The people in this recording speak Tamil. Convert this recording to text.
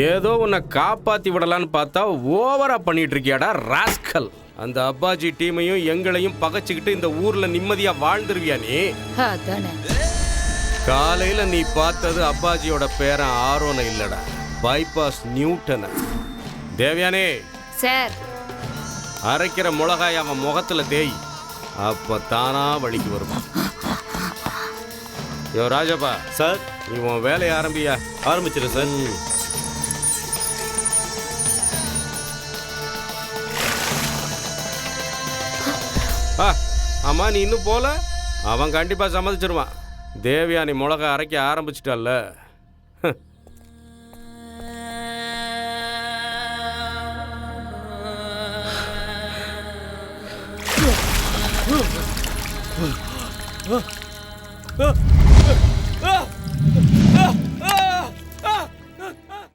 ஏதோ உன்னை காப்பாத்தி விடலான்னு பார்த்தா ஓவரா பண்ணிட்டு இருக்கியாடா ராஸ்கல். அந்த அப்பாஜி டீமையும் எங்களையும் பகைச்சுக்கிட்டு இந்த ஊர்ல நிம்மதியா வாழ்ந்துருவியா நீ? அதானே. காலையில நீ பார்த்தது அப்பாஜியோட பேரன் ஆரோன இல்லடா, பைபாஸ் நியூட்டன. தேவயானே சார், அரைக்கிற மிளகாய் அவன் முகத்துல தேய், அப்ப தானா வழிக்கு வருவான். யோ ராஜப்பா சார், நீ உன் வேலையை ஆரம்பியா? ஆரம்பிச்சிரு சார். ஆமா, நீ இன்னும் போல? அவன் கண்டிப்பா சம்மதிச்சிருவான். தேவயானி மிளகா அரைக்க ஆரம்பிச்சிட்டால,